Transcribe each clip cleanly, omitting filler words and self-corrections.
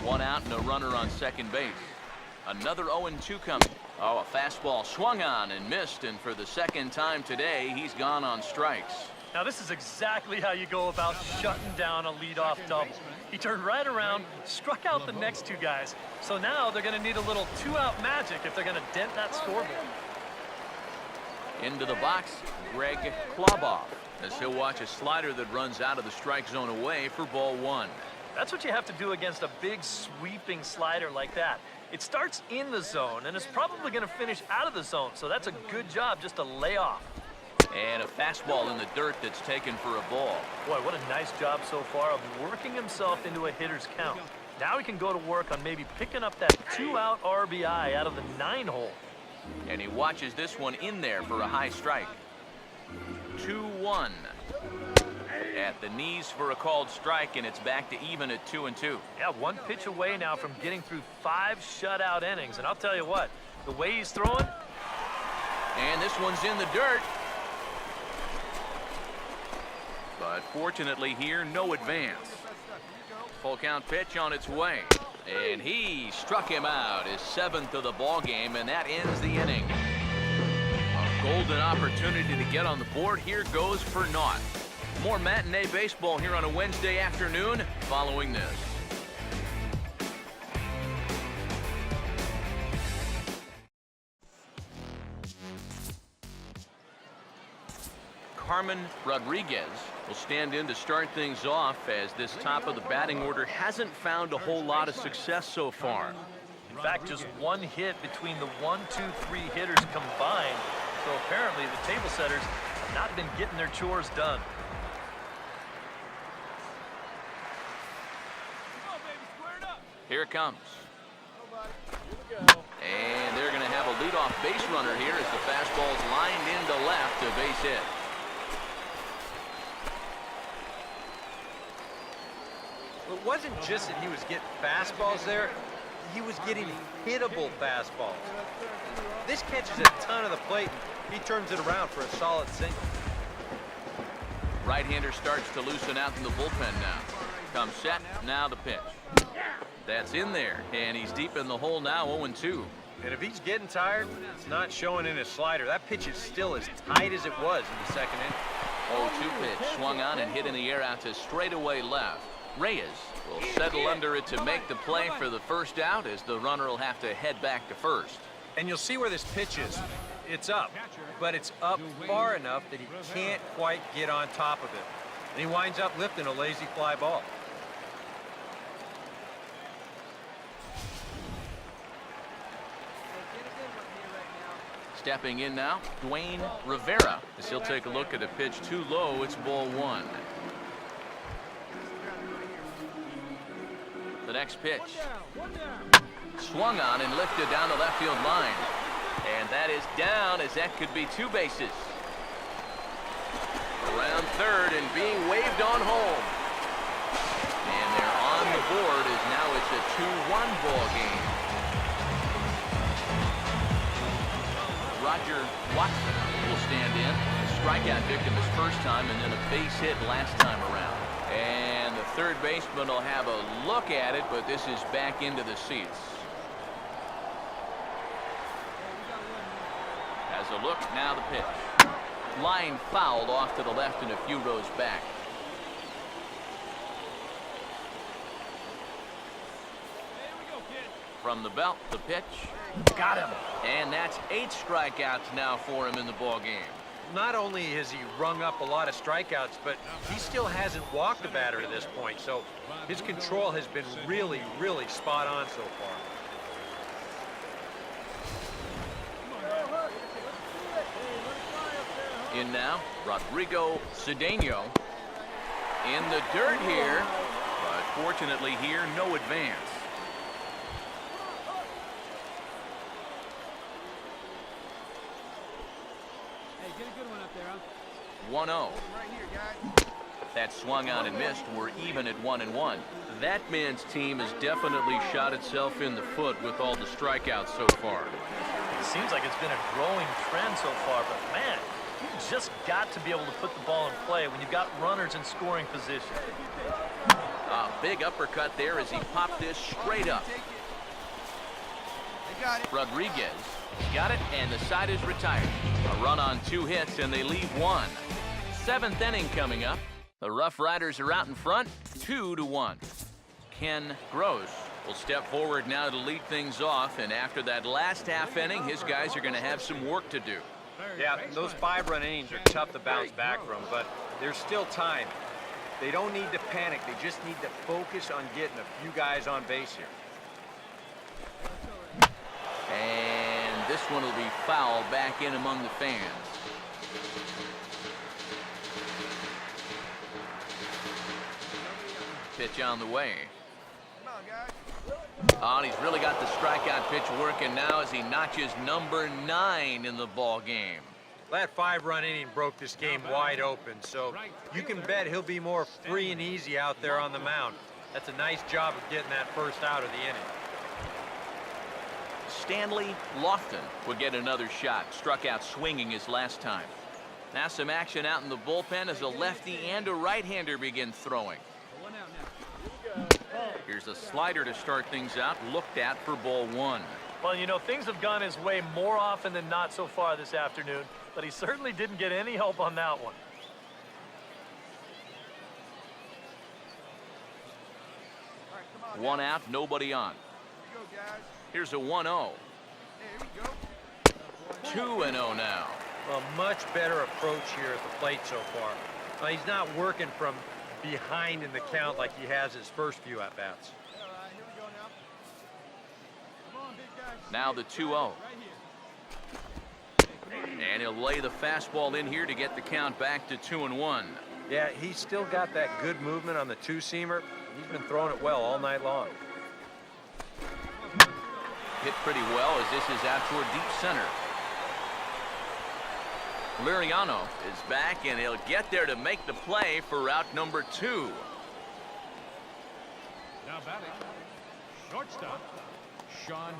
One out and a runner on second base. Another 0-2 coming. Oh, a fastball swung on and missed, and for the second time today, he's gone on strikes. Now this is exactly how you go about shutting down a leadoff double. He turned right around, struck out the next two guys. So now they're going to need a little two-out magic if they're going to dent that scoreboard. Into the box, Greg Kloboff, as he'll watch a slider that runs out of the strike zone away for ball one. That's what you have to do against a big sweeping slider like that. It starts in the zone and is probably going to finish out of the zone, so that's a good job just to lay off. And a fastball in the dirt that's taken for a ball. Boy, what a nice job so far of working himself into a hitter's count. Now he can go to work on maybe picking up that two-out RBI out of the 9-hole. And he watches this one in there for a high strike. 2-1. At the knees for a called strike, and it's back to even at 2-2. Yeah, one pitch away now from getting through 5 shutout innings. And I'll tell you what, the way he's throwing. And this one's in the dirt. But fortunately here, no advance. Full count pitch on its way. And he struck him out, his 7th of the ball game, and that ends the inning. A golden opportunity to get on the board here goes for naught. More matinee baseball here on a Wednesday afternoon following this. Carmen Rodriguez will stand in to start things off, as this top of the batting order hasn't found a whole lot of success so far. In fact, just one hit between the 1, 2, 3 hitters combined. So apparently the table setters have not been getting their chores done. Here it comes. And they're going to have a leadoff base runner here as the fastball's lined into left, a base hit. It wasn't just that he was getting fastballs there. He was getting hittable fastballs. This catches a ton of the plate, and he turns it around for a solid single. Right-hander starts to loosen out in the bullpen now. Comes set, now the pitch. That's in there, and he's deep in the hole now, 0-2. And if he's getting tired, it's not showing in his slider. That pitch is still as tight as it was in the second inning. 0-2 pitch, swung on and hit in the air out to straightaway left. Reyes will settle under it to make the play for the first out, as the runner will have to head back to first. And you'll see where this pitch is. It's up, but it's up far enough that he can't quite get on top of it. And he winds up lifting a lazy fly ball. Stepping in now, Dwayne Rivera, as he'll take a look at a pitch too low. It's ball one. The next pitch. Swung on and lifted down the left field line. And that is down, as that could be 2 bases. Around third and being waved on home. And they're on the board, as now it's a 2-1 ball game. Roger Watson will stand in. A strikeout victim his first time, and then a base hit last time around. And the third baseman will have a look at it, but this is back into the seats. Has a look, now the pitch. Line fouled off to the left and a few rows back. From the belt, the pitch. Got him. And that's 8 strikeouts now for him in the ball game. Not only has he rung up a lot of strikeouts, but he still hasn't walked a batter to this point. So his control has been really, really spot on so far. In now, Rodrigo Cedeno. In the dirt here, but fortunately here, no advance. Hey, get a good one up there, huh? 1-0. Right here, guys. That swung on and missed. We're even at 1-1. That man's team has definitely shot itself in the foot with all the strikeouts so far. It seems like it's been a growing trend so far, but man, you just got to be able to put the ball in play when you've got runners in scoring position. A big uppercut there as he popped this straight up. They got it. Rodriguez got it, and the side is retired. A run on 2 hits, and they leave 1. 7th inning coming up. The Rough Riders are out in front, 2-1. Ken Gross will step forward now to lead things off, and after that last half inning, his guys are going to have some work to do. Yeah, those 5-run innings are tough to bounce back from, but there's still time. They don't need to panic. They just need to focus on getting a few guys on base here. And this one will be fouled back in among the fans. Pitch on the way. Come on, guys. Oh, and he's really got the strikeout pitch working now as he notches number 9 in the ball game. That 5-run inning broke this game wide open, so you can bet he'll be more free and easy out there on the mound. That's a nice job of getting that first out of the inning. Stanley Lofton would get another shot. Struck out swinging his last time. Now some action out in the bullpen as a lefty and a right-hander begin throwing. One out now. Here's a slider to start things out, looked at for ball 1. Well, you know, things have gone his way more often than not so far this afternoon, but he certainly didn't get any help on that one. All right, come on. 1 out, nobody on. Here we go, guys. Here's a 1-0. Here we go. 2-0 now. A much better approach here at the plate so far. Now, he's not working from behind in the count like he has his first few at-bats. All right, here we go now. Come on, big guys. Now the 2-0. Right here. And he'll lay the fastball in here to get the count back to 2-1. Yeah, he's still got that good movement on the 2-seamer. He's been throwing it well all night long. Hit pretty well as this is out toward deep center. Liriano is back, and he'll get there to make the play for route number 2. Now batting, shortstop, Sean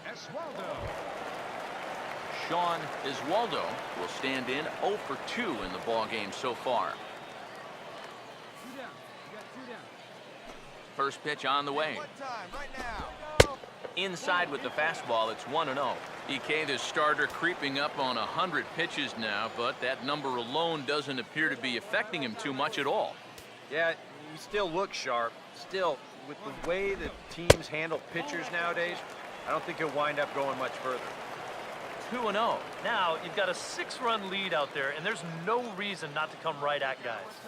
Eswaldo. Sean Iswaldo will stand in 0 for 2 in the ball game so far. 2 down. You got 2 down. First pitch on the way. One time, right now. Inside with the fastball, it's 1-0. EK, the starter, creeping up on 100 pitches now, but that number alone doesn't appear to be affecting him too much at all. Yeah, he still looks sharp. Still, with the way that teams handle pitchers nowadays, I don't think he'll wind up going much further. 2-0. Now, you've got a 6-run lead out there, and there's no reason not to come right at guys.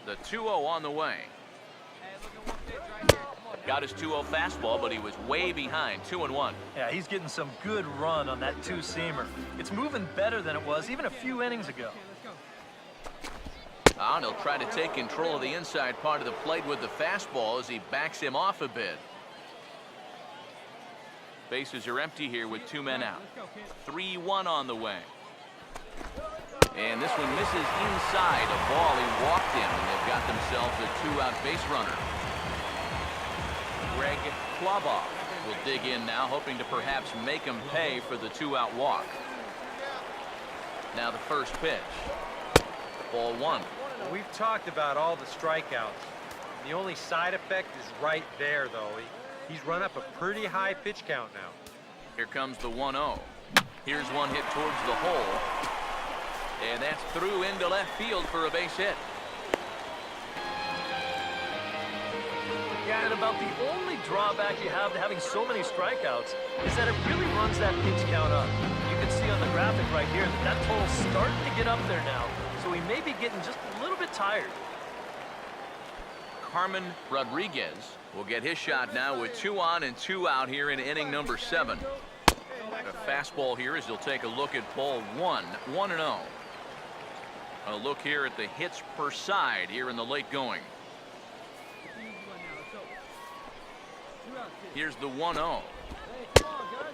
The 2-0 on the way. Hey, look at one pitch right here. Come on. Got his 2-0 fastball, but he was way behind. 2-1. Yeah, he's getting some good run on that 2-seamer. It's moving better than it was even a few innings ago. Okay, let's go. And he'll try to take control of the inside part of the plate with the fastball as he backs him off a bit. Bases are empty here with 2 men out. Let's go, kid. 3-1 on the way. And this one misses inside a ball. He walked him, and they've got themselves a 2-out base runner. Greg Klaboff will dig in now, hoping to perhaps make him pay for the 2-out walk. Now the first pitch. Ball 1. We've talked about all the strikeouts. The only side effect is right there, though. He's run up a pretty high pitch count now. Here comes the 1-0. Here's one hit towards the hole. And that's through into left field for a base hit. Yeah, and about the only drawback you have to having so many strikeouts is that it really runs that pitch count up. You can see on the graphic right here that that total's starting to get up there now, so he may be getting just a little bit tired. Carmen Rodriguez will get his shot now with 2 on and 2 out here in inning number 7. A fastball here as he'll take a look at ball 1. 1-0. A look here at the hits per side here in the late going. Here's the 1-0.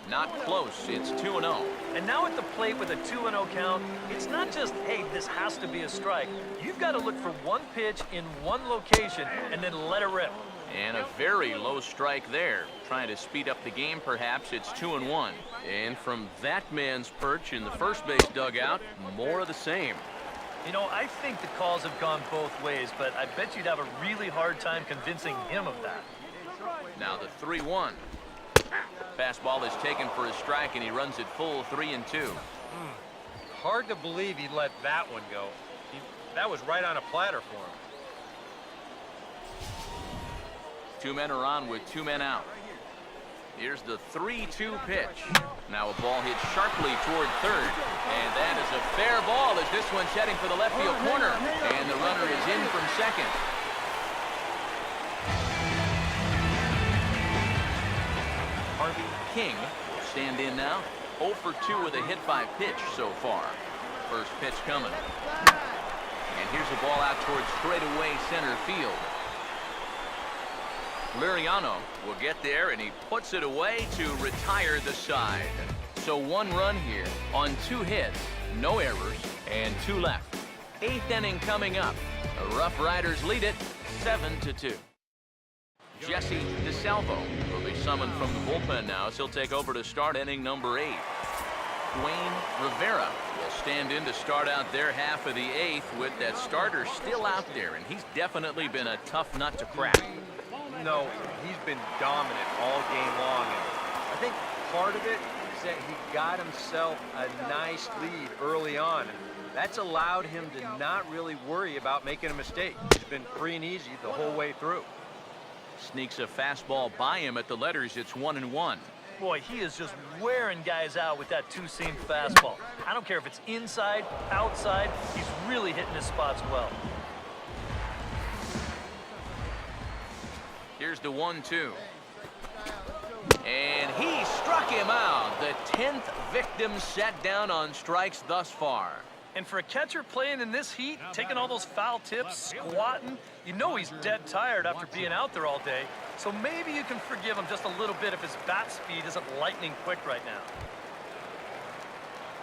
Not close. It's 2-0. And now at the plate with a 2-0 count, it's not just, hey, this has to be a strike. You've got to look for one pitch in one location and then let it rip. And a very low strike there. Trying to speed up the game, perhaps. It's 2-1. And from that man's perch in the first base dugout, more of the same. You know, I think the calls have gone both ways, but I bet you'd have a really hard time convincing him of that. Now the 3-1. Fastball is taken for a strike, and he runs it full 3-2. Hard to believe he let that one go. That was right on a platter for him. 2 men are on with 2 men out. Here's the 3-2 pitch. Now a ball hit sharply toward third, and that is a fair ball as this one's heading for the left field corner, and the runner is in from second. Harvey King will stand in now. 0 for 2 with a hit by pitch so far. First pitch coming. And here's a ball out towards straightaway center field. Liriano will get there, and he puts it away to retire the side. So 1 run here on 2 hits, no errors, and 2 left. 8th inning coming up. The Rough Riders lead it 7-2. Jesse DeSalvo will be summoned from the bullpen now as he'll take over to start inning number 8. Wayne Rivera will stand in to start out their half of the 8th with that starter still out there, and he's definitely been a tough nut to crack. No, he's been dominant all game long, and I think part of it is that he got himself a nice lead early on, and that's allowed him to not really worry about making a mistake. He's been free and easy the whole way through. Sneaks a fastball by him at the letters. It's 1-1. Boy, he is just wearing guys out with that 2-seam fastball. I don't care if it's inside, outside, he's really hitting his spots well. Here's the 1-2. And he struck him out. The 10th victim set down on strikes thus far. And for a catcher playing in this heat, taking all those foul tips, squatting, you know he's dead tired after being out there all day. So maybe you can forgive him just a little bit if his bat speed isn't lightning quick right now.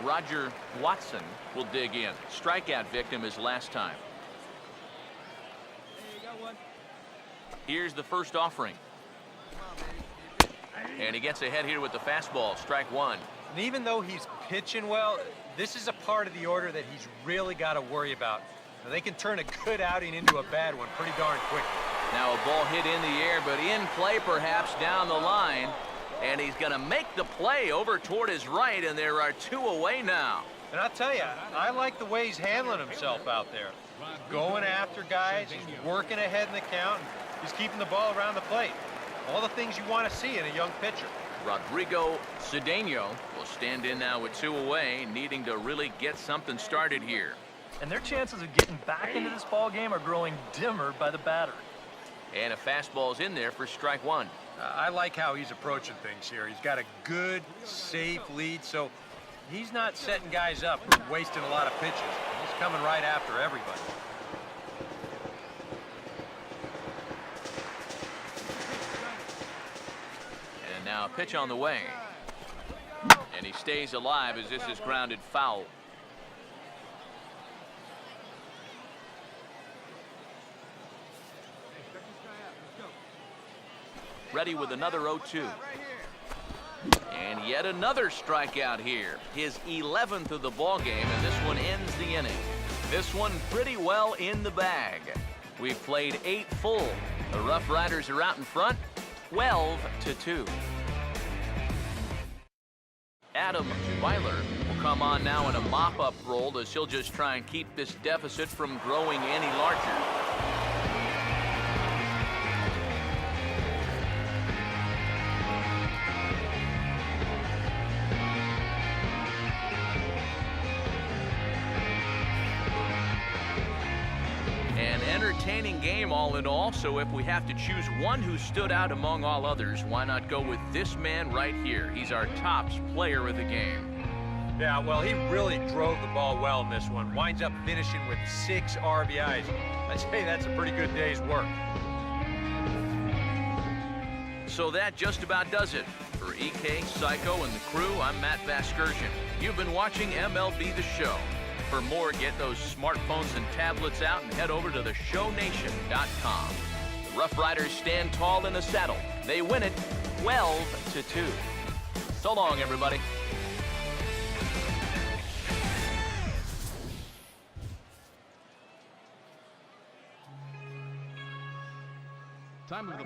Roger Watson will dig in. Strikeout victim his last time. Here's the first offering. And he gets ahead here with the fastball. Strike 1. And even though he's pitching well, this is a part of the order that he's really got to worry about. Now, they can turn a good outing into a bad one pretty darn quickly. Now a ball hit in the air, but in play perhaps down the line. And he's going to make the play over toward his right, and there are 2 away now. And I'll tell you, I like the way he's handling himself out there. Going after guys, he's working ahead in the count, and he's keeping the ball around the plate. All the things you want to see in a young pitcher. Rodrigo Cedeno will stand in now with 2 away, needing to really get something started here. And their chances of getting back into this ball game are growing dimmer by the batter. And a fastball's in there for strike 1. I like how he's approaching things here. He's got a good, safe lead, so he's not setting guys up or wasting a lot of pitches. He's coming right after everybody. And now a pitch on the way. And he stays alive as this is grounded foul. Ready with another 0-2. And yet another strikeout here. His 11th of the ball game, and this one ends the inning. This one pretty well in the bag. We've played 8 full. The Rough Riders are out in front, 12-2. Adam Weiler will come on now in a mop-up role as he'll just try and keep this deficit from growing any larger. An entertaining game all in all, so if we have to choose one who stood out among all others, why not go with this man right here? He's our tops player of the game. Yeah, well, he really drove the ball well in this one. Winds up finishing with 6 RBIs. I'd say that's a pretty good day's work. So that just about does it. For EK, Psycho, and the crew, I'm Matt Vasgersian. You've been watching MLB The Show. For more, get those smartphones and tablets out and head over to theshownation.com. The Rough Riders stand tall in the saddle. They win it 12-2. So long, everybody. Time of the